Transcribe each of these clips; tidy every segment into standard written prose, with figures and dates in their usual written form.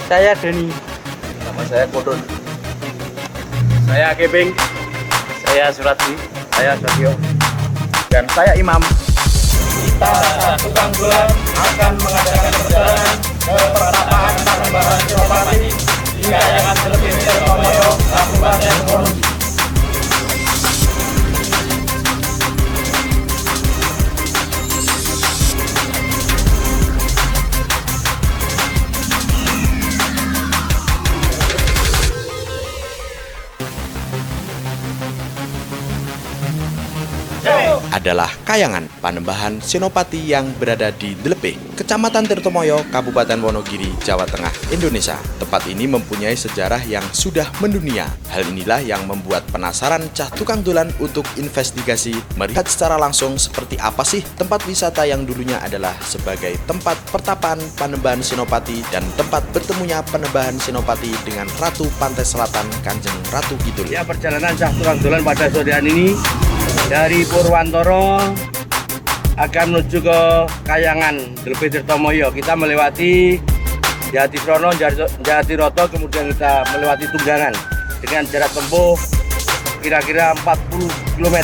Saya Deni. Nama saya Kodon. Saya Keping. Saya Surati. Saya Satyo. Dan saya Imam. Kita Tukang Tulen akan mengadakan perjalanan ke pertapaan Panembahan Senopati di Kayangan Dlepih Tirtomoyo, Kabupaten Wonogiri. Adalah Kayangan Panembahan Senopati yang berada di Dlepih, Kecamatan Tirtomoyo, Kabupaten Wonogiri, Jawa Tengah, Indonesia. Tempat ini mempunyai sejarah yang sudah mendunia. Hal inilah yang membuat penasaran cah tukang dolan untuk investigasi, melihat secara langsung seperti apa sih tempat wisata yang dulunya adalah sebagai tempat pertapaan Panembahan Senopati dan tempat bertemunya Panembahan Senopati dengan Ratu Pantai Selatan Kanjeng Ratu Kidul. Ya, perjalanan cah tukang dolan pada sore hari ini dari Purwantoro akan menuju ke Kayangan Dlepih Tirtomoyo. Kita melewati Jatisrono, Jatiroto, kemudian kita melewati Tunggangan dengan jarak tempuh kira-kira 40 km.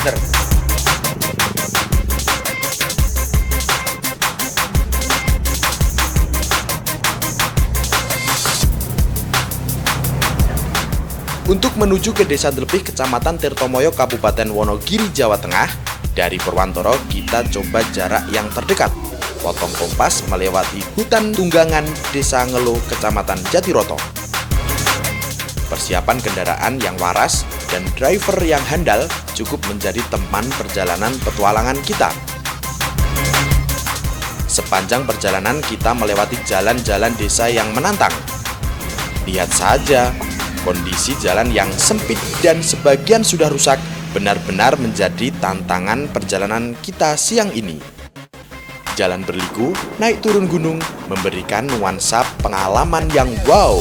Untuk menuju ke Desa Dlepih, Kecamatan Tirtomoyo, Kabupaten Wonogiri, Jawa Tengah, dari Purwantoro kita coba jarak yang terdekat. Potong kompas melewati hutan Tunggangan, Desa Ngeluh, Kecamatan Jatiroto. Persiapan kendaraan yang waras dan driver yang handal cukup menjadi teman perjalanan petualangan kita. Sepanjang perjalanan kita melewati jalan-jalan desa yang menantang. Lihat saja, kondisi jalan yang sempit dan sebagian sudah rusak benar-benar menjadi tantangan perjalanan kita siang ini. Jalan berliku, naik turun gunung, memberikan nuansa pengalaman yang wow.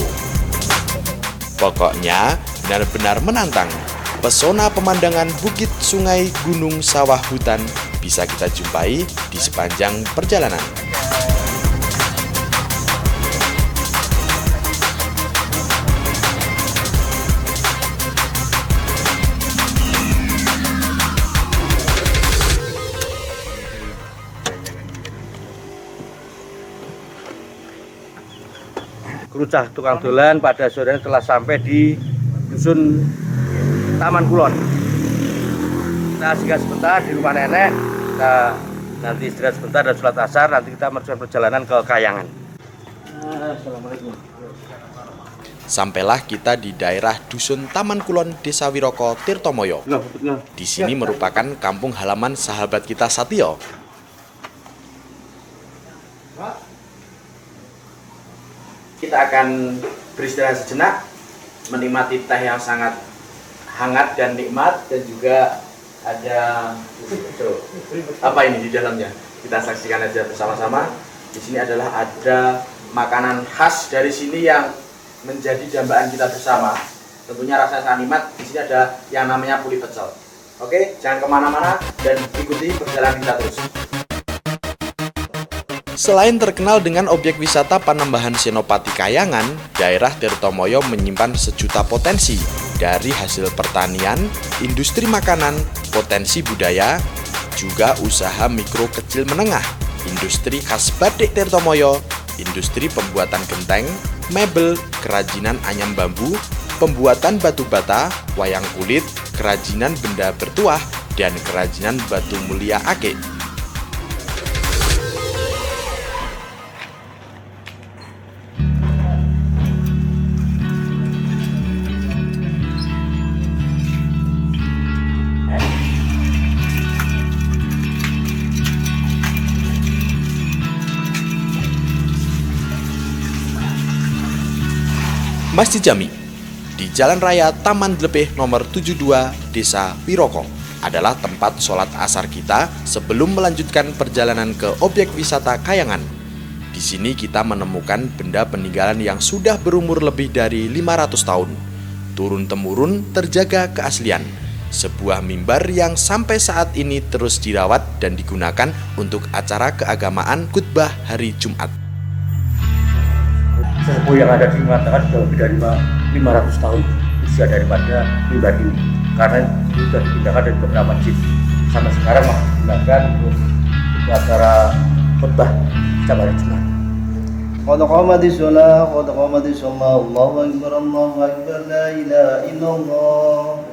Pokoknya benar-benar menantang. Pesona pemandangan bukit, sungai, gunung, sawah, hutan bisa kita jumpai di sepanjang perjalanan. Kru cah tukang dolan pada sore ini telah sampai di dusun Taman Kulon. Kita singgah sebentar di rumah nenek. Kita nanti istirahat sebentar dan sholat asar. Nanti kita melanjutkan perjalanan ke Kayangan. Assalamualaikum. Sampailah kita di daerah Dusun Taman Kulon, Desa Wiroko, Tirtomoyo. Di sini merupakan kampung halaman sahabat kita Satyo. Kita akan beristirahat sejenak, menikmati teh yang sangat hangat dan nikmat, dan juga ada apa ini di dalamnya. Kita saksikan aja bersama-sama. Di sini adalah ada makanan khas dari sini yang menjadi dambaan kita bersama. Tentunya rasanya sangat nikmat. Di sini ada yang namanya puli pecel. Oke, jangan kemana-mana dan ikuti perjalanan kita terus. Selain terkenal dengan objek wisata Panembahan Senopati Kayangan, daerah Tirtomoyo menyimpan sejuta potensi dari hasil pertanian, industri makanan, potensi budaya, juga usaha mikro kecil menengah, industri khas batik Tirtomoyo, industri pembuatan genteng, mebel, kerajinan anyam bambu, pembuatan batu bata, wayang kulit, kerajinan benda bertuah, dan kerajinan batu mulia ake. Masjid Jami di Jalan Raya Taman Dlepih nomor 72 Desa Wiroko adalah tempat sholat asar kita sebelum melanjutkan perjalanan ke objek wisata Kayangan. Di sini kita menemukan benda peninggalan yang sudah berumur lebih dari 500 tahun. Turun-temurun terjaga keaslian. Sebuah mimbar yang sampai saat ini terus dirawat dan digunakan untuk acara keagamaan khutbah hari Jumat. sesepuh yang ada di mengatakan sudah lebih dari 500 tahun usia daripada mimbar ini, karena sudah dipindahkan dari beberapa masjid. Sampai sekarang masih digunakan untuk acara khutbah setiap hari Jumat. Qad qamatis shalah, qad qamatis shalah, Allahu akbar, Allahu akbar, la ilaha illallah.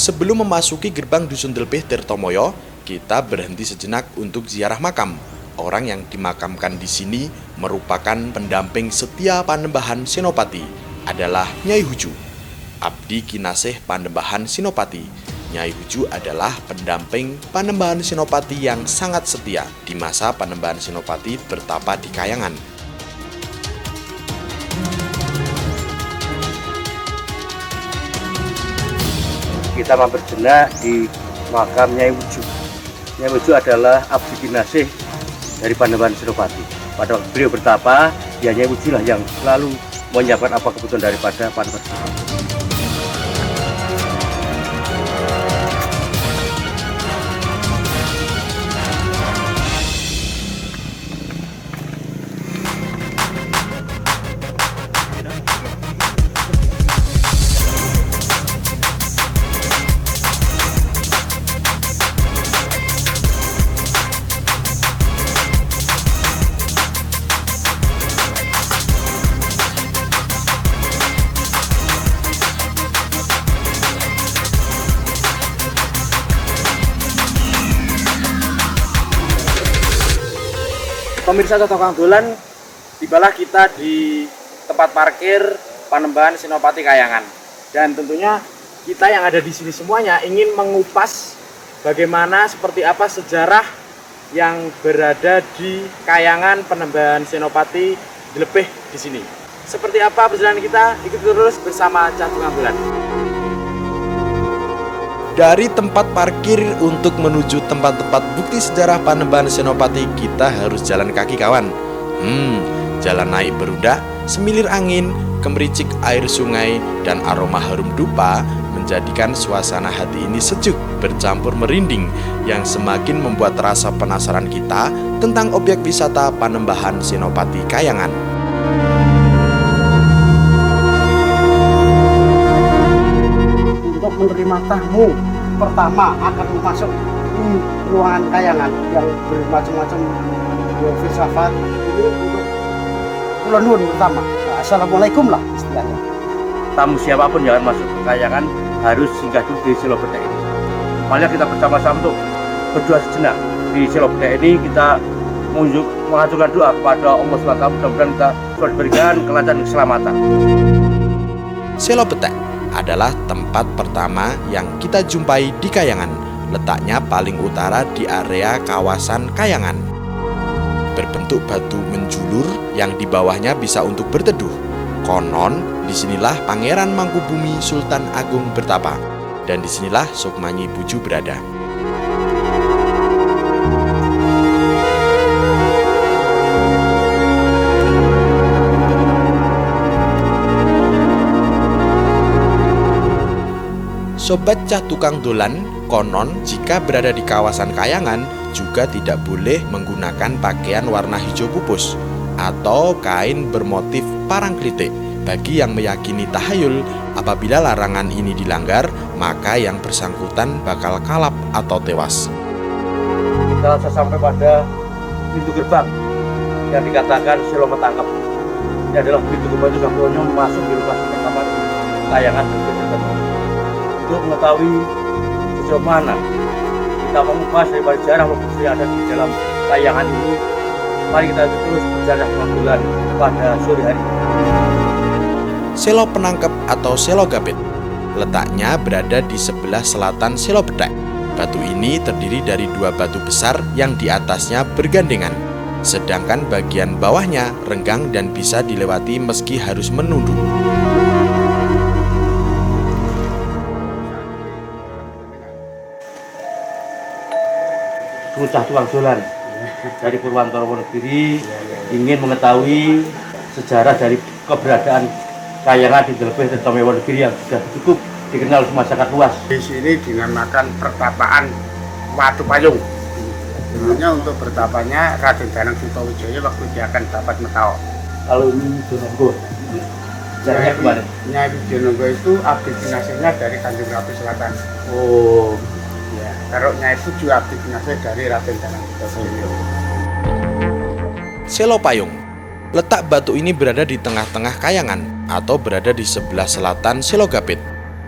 Sebelum memasuki gerbang Dusun Delpih Tirtomoyo, kita berhenti sejenak untuk ziarah makam. Orang yang dimakamkan di sini merupakan pendamping setia Panembahan Senopati, adalah Nyai Huju, abdi kinasih Panembahan Senopati. Nyai Huju adalah pendamping Panembahan Senopati yang sangat setia di masa Panembahan Senopati bertapa di Kayangan. Kita mampir sejenak di makam Nyai Wuju. Nyai Wuju adalah abdi kinasih dari Panembahan Senopati. Pada waktu beliau bertapa, ya Nyai Wuju lah yang selalu menyiapkan apa kebutuhan daripada Panembahan Senopati. Pemirsa Totokang Dolan, tibalah kita di tempat parkir Panembahan Senopati Kayangan. Dan tentunya kita yang ada di sini semuanya ingin mengupas bagaimana seperti apa sejarah yang berada di Kayangan Panembahan Senopati Delpih di sini. Seperti apa perjalanan kita? Ikuti terus bersama Cah Tukang Dolan. Dari tempat parkir untuk menuju tempat-tempat bukti sejarah Panembahan Senopati, kita harus jalan kaki kawan. Jalan naik berundak, semilir angin, kemericik air sungai, dan aroma harum dupa menjadikan suasana hati ini sejuk bercampur merinding yang semakin membuat rasa penasaran kita tentang objek wisata Panembahan Senopati Kayangan. Untuk menerima tamu pertama akan masuk di ruangan Kayangan yang bermacam-macam filsafat ini untuk kula nuwun pertama. Assalamualaikum lah istilahnya. Tamu siapapun yang akan masuk ke Kayangan harus singgah dulu di Selo Bedek ini. Mari kita bersama-sama untuk berdoa sejenak di Selo Bedek ini. Kita mengajukan doa kepada Allah SWT, mudah-mudahan kita sudah diberikan kelancaran dan keselamatan. Selo Bedek adalah tempat pertama yang kita jumpai di Kayangan. Letaknya paling utara di area kawasan Kayangan. Berbentuk batu menjulur yang di bawahnya bisa untuk berteduh. Konon, disinilah Pangeran Mangkubumi Sultan Agung bertapa. Dan disinilah Sukmanyi Buju berada. Sobat Cah Tukang Dolan, konon jika berada di kawasan Kayangan juga tidak boleh menggunakan pakaian warna hijau pupus atau kain bermotif parang klitik. Bagi yang meyakini tahayul, apabila larangan ini dilanggar, maka yang bersangkutan bakal kalap atau tewas. Kita sampai pada pintu gerbang yang dikatakan Selo Metangkep. Ini adalah pintu gerbang Sukaponyo masuk di lokasi pertama kayangan Delebet Tirtomoyo. Untuk mengetahui sejauh mana kita mengupas daripada sejarah lokasi yang ada di dalam kayangan ini, mari kita terus berjalan bulan pada sore hari. Selo Penangkep atau Selo Gapit letaknya berada di sebelah selatan Selo Betek. Batu ini terdiri dari 2 batu besar yang di atasnya bergandengan, sedangkan bagian bawahnya renggang dan bisa dilewati meski harus menunduk. Bocah tukang dolan dari Purwantoro Wonogiri ingin mengetahui sejarah dari keberadaan kayangan di Delebet Tirtomoyo Wonogiri yang sudah cukup dikenal masyarakat luas. Di sini dinamakan pertapaan Watu Payung. Dulunya untuk bertapanya Raden Danang Sutawijaya waktu dia akan dapat Metao. Kalau ini Jononggo, sejarahnya kemana? Nyai Jononggo itu abdi dinasihnya dari Tanjung Rapi Selatan. Oh, Ya, kalau Nyai Puju abdi dinasih dari Raden Danang Sutawijaya. Selo Payung. Letak batu ini berada di tengah-tengah kayangan atau berada di sebelah selatan Selo Gapit.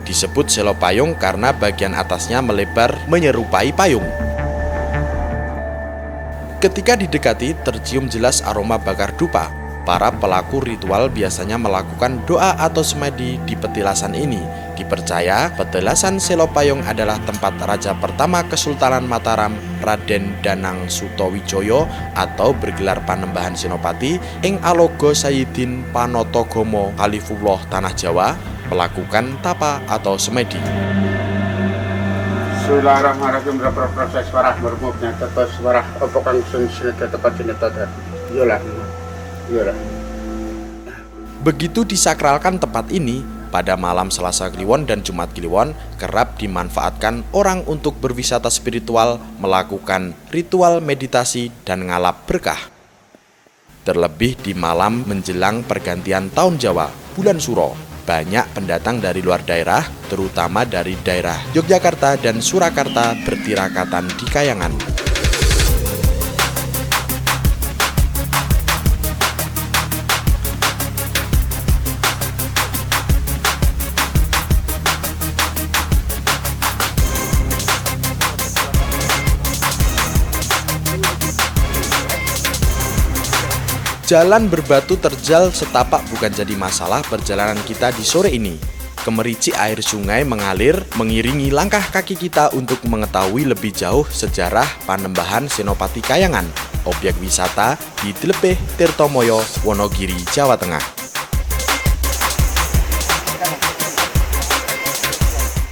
Disebut Selo Payung karena bagian atasnya melebar menyerupai payung. Ketika didekati, tercium jelas aroma bakar dupa. Para pelaku ritual biasanya melakukan doa atau semedi di petilasan ini. Dipercaya petilasan Selo Payung adalah tempat raja pertama Kesultanan Mataram, Raden Danang Sutawijaya atau bergelar Panembahan Senopati ing Alogo Sayyidin Panotogomo Khalifullah Tanah Jawa melakukan tapa atau semedi. Bismillahirrahmanirrahim. Proses suara berbuknya tetes suara apa kang sun sinete tepat sinete. Iyalah. Begitu disakralkan tempat ini, pada malam Selasa Kliwon dan Jumat Kliwon kerap dimanfaatkan orang untuk berwisata spiritual, melakukan ritual meditasi dan ngalap berkah. Terlebih di malam menjelang pergantian tahun Jawa, bulan Suro, banyak pendatang dari luar daerah, terutama dari daerah Yogyakarta dan Surakarta bertirakatan di kayangan. Jalan berbatu terjal setapak bukan jadi masalah perjalanan kita di sore ini. Kemericik air sungai mengalir mengiringi langkah kaki kita untuk mengetahui lebih jauh sejarah Panembahan Senopati Kayangan, objek wisata di Delebet Tirtomoyo, Wonogiri, Jawa Tengah.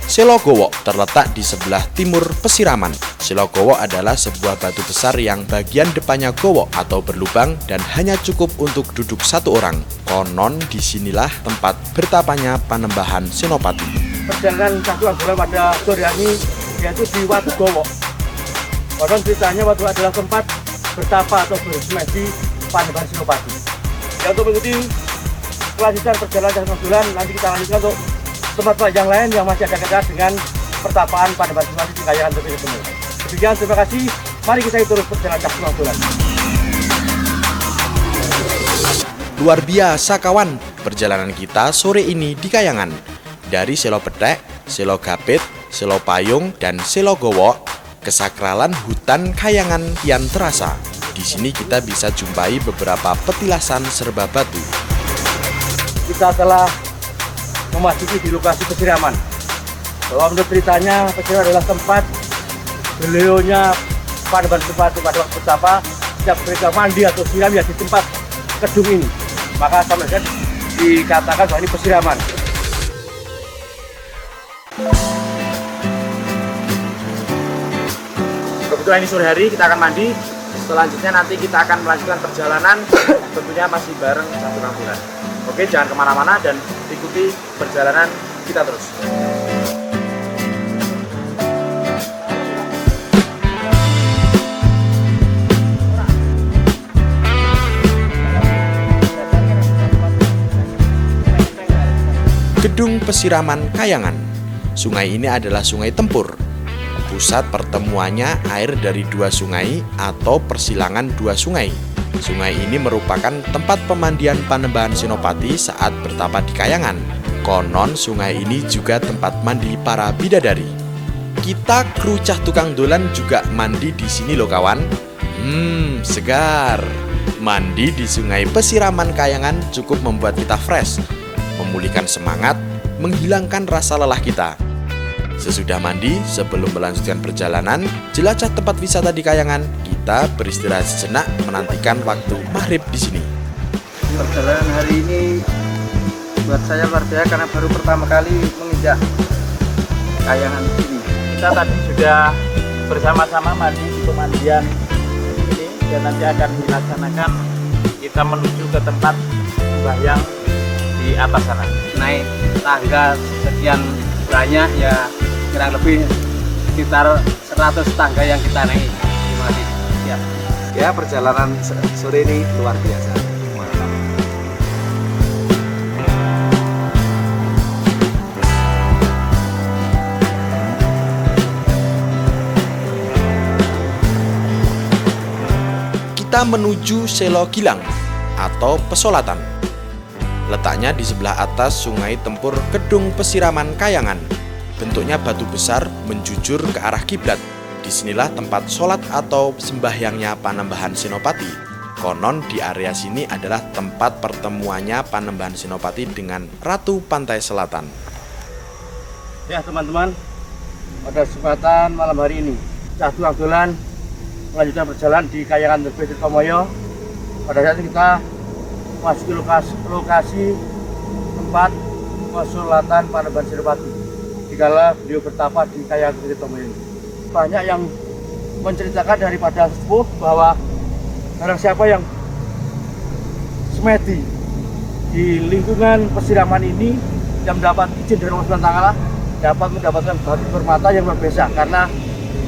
Selo Gowo terletak di sebelah timur Pesiraman. Selo Gowo adalah sebuah batu besar yang bagian depannya gowo atau berlubang dan hanya cukup untuk duduk 1 orang. Konon disinilah tempat bertapanya Panembahan Senopati. perjalanan Cakung Anggola pada sore ini yaitu di Watu Gowo. Konon ceritanya Watu adalah tempat bertapa atau bersemedi Panembahan Senopati. Ya, untuk mengikuti kelanjutan perjalanan Cakung Anggola, nanti kita lanjutkan untuk tempat yang lain yang masih ada kaitan dengan pertapaan Panembahan Senopati di Kayangan Delebet Tirtomoyo. Demikian, terima kasih. Mari kita terus perjalanan Cakung Anggola. Luar biasa kawan, perjalanan kita sore ini di Kayangan. Dari Selo Betek, Selo Gapit, Selo Payung, dan Selo Gowo, kesakralan hutan Kayangan kian terasa. Di sini kita bisa jumpai beberapa petilasan serba batu. Kita telah memasuki di lokasi pesiraman. Bahwa menurut ceritanya, pesiraman adalah tempat beliaunya Panembahan Senopati pada waktu bertapa. Setiap mereka mandi atau siram ya di tempat kedung ini. Maka sama saja dikatakan bahwa ini pesiraman. Kebetulan ini sore hari, kita akan mandi. Selanjutnya nanti kita akan melanjutkan perjalanan, tentunya masih bareng Cakung Anggola. Oke, jangan kemana-mana dan ikuti perjalanan kita terus. Gedung Pesiraman Kayangan. Sungai ini adalah Sungai Tempur. Pusat pertemuannya air dari 2 sungai atau persilangan 2 sungai. Sungai ini merupakan tempat pemandian Panembahan Senopati saat bertapa di Kayangan. Konon sungai ini juga tempat mandi para bidadari. Kita kru Cah Tukang Dolan juga mandi di sini loh kawan. Segar. Mandi di Sungai Pesiraman Kayangan cukup membuat kita fresh, memulihkan semangat, menghilangkan rasa lelah kita. Sesudah mandi, sebelum melanjutkan perjalanan, jelajah tempat wisata di Kayangan, kita beristirahat sejenak menantikan waktu maghrib di sini. Perjalanan hari ini buat saya luar biasa karena baru pertama kali menginjak Kayangan ini. Kita tadi sudah bersama-sama mandi di pemandian ini dan nanti akan dilaksanakan kita menuju ke tempat sembahyang di atas sana. Naik tangga sekian banyak ya, kurang lebih sekitar 100 tangga yang kita naik. Terima kasih. Ya, perjalanan sore ini luar biasa. Mantap. Kita menuju Selo Gilang atau Pesolatan. Letaknya di sebelah atas Sungai Tempur Kedung Pesiraman Kayangan. Bentuknya batu besar menjujur ke arah kiblat. Disinilah tempat sholat atau sembahyangnya Panembahan Senopati. Konon di area sini adalah tempat pertemuannya Panembahan Senopati dengan Ratu Pantai Selatan. Ya teman-teman, pada kesempatan malam hari ini Cah Tukang Dolan melanjutkan perjalanan di Kayangan Delpe Tirtomoyo. Pada saat ini kita masuk ke lokasi tempat pesolatan Panembahan Senopati dikala beliau bertapa di Kayangan Delpe Tirtomoyo. Banyak yang menceritakan daripada sepuh bahwa barang siapa yang semedi di lingkungan pesiraman ini yang mendapat izin dari Allah SWT dapat mendapatkan batu permata yang luar biasa, karena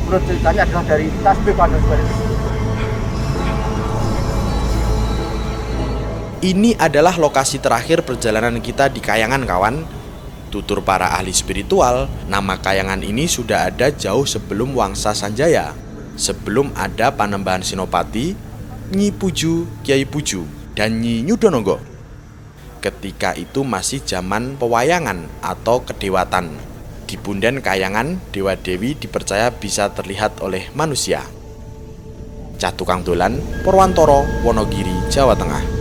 menurut ceritanya adalah dari tasbih pada sebagainya. Ini adalah lokasi terakhir perjalanan kita di Kayangan kawan. Tutur para ahli spiritual, nama Kayangan ini sudah ada jauh sebelum Wangsa Sanjaya, sebelum ada Panembahan Senopati, Nyi Puju, Kyai Puju, dan Nyi Nyudononggo. Ketika itu masih zaman pewayangan atau kedewatan. Di punden Kayangan, dewa-dewi dipercaya bisa terlihat oleh manusia. Cah Tukang Dolan, Purwantoro, Wonogiri, Jawa Tengah.